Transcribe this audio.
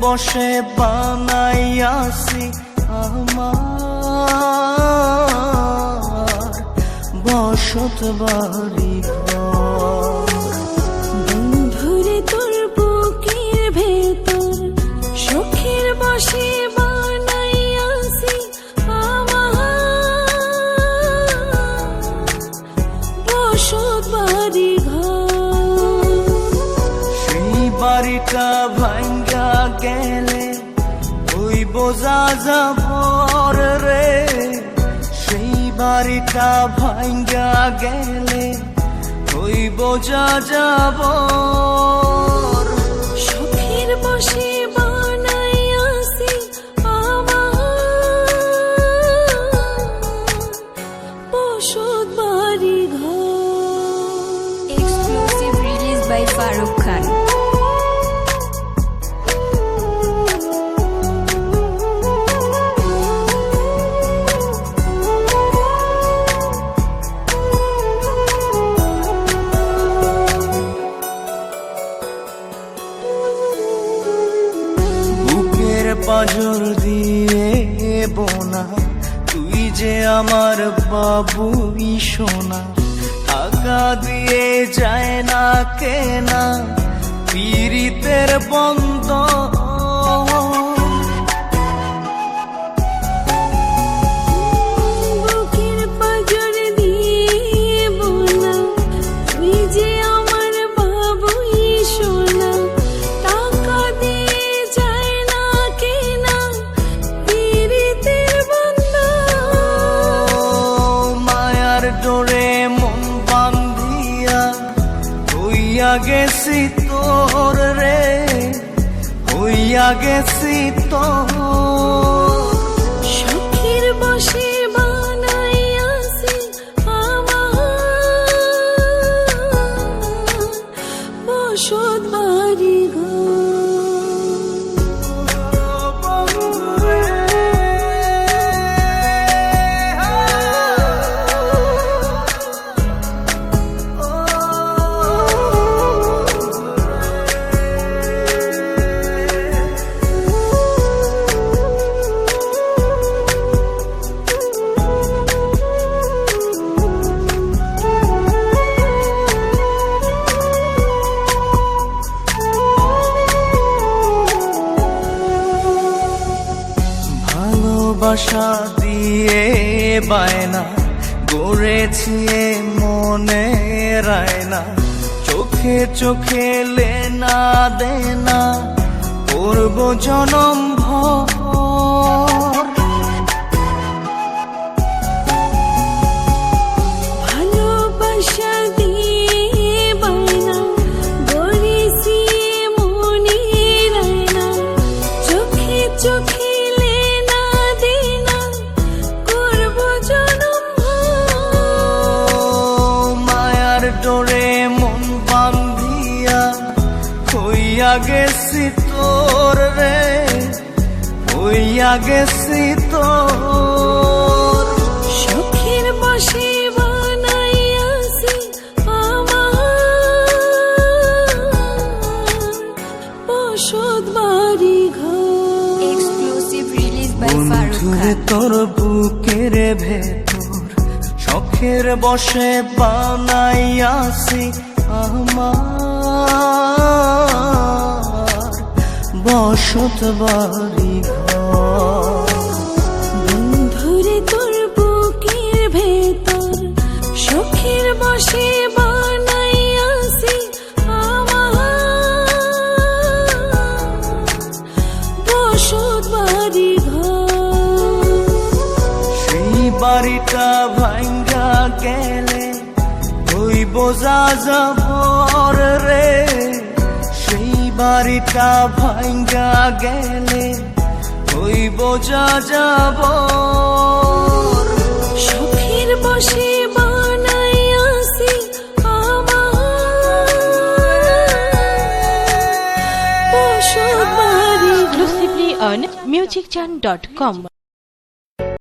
বসে বানাইয়াছি আমার বসত বাড়ি ঘর। বন্ধুরে তোর বুকের ভেতর সুখের বসে বানাইয়াছি আমার বসত বাড়ি ঘর। সেই বাড়িটা ভাঙ্গা গেলে ওই বোঝা যাবর রে, সেই বাড়িটা ভাঙ্গা গেলে ওই বোঝা যাবর। সুখের বসে বানাইয়াছি আমার বসত বাড়ি ঘর। Exclusive release by Farooq Khan. পাজর দিয়ে বোনা তুই যে আমার বাবুই সোনা, টাকা দিয়ে যায় না কেনা পীড়িতের বন্ধ। বুকের পাজর দিয়ে বোনা তুই যে আমার বাবুই সোনা, টাকা দিয়ে যায় না কেনা পীড়িতের বন্ধন। মায়ার ডোরে মন বান্ধিয়া হইয়া গেছি তোর রে, হইয়া গেছি তোর। সুখের বসে বানাইয়াছি আমার বসত বাড়ি ঘর। ভালোবাসা দিয়ে বায়না গড়েছি মনে রায়না, চোখে চোখে লেনা দেনা করব জনম ভর। ভালোবাসা দিয়ে বায়না গড়েছি মনে রায়না, চোখে চোখে লেনা দেনা করব জনম ভর। মায়ার ডোরে মন বান্ধিয়া হইয়া গেছি তোর রে, হইয়া গেছি তোর। সুখের বসে বানাইয়াছি আমার বসত বাড়ি ঘর। Exclusive release by Farooq বন্ধুরে Khan. তোর বুকের ভেতর শখের বসে বানাইয়াছি আমার বসত বাড়ি ঘর। বন্ধুরে তোর বুকের ভেতর সুখের বসে বানাইয়াছি আমার বসত বাড়ি ঘর। সেই বাড়িটা ভাঙ্গা গেলে ওই বোঝা যাবর রে, সেই বাড়িটা ভাঙ্গা গেলে ওই বোঝা যাবর। সুখের বসে বানাইয়াছি আমার বসত বাড়ি ঘর। Exclusively on musicjan.com.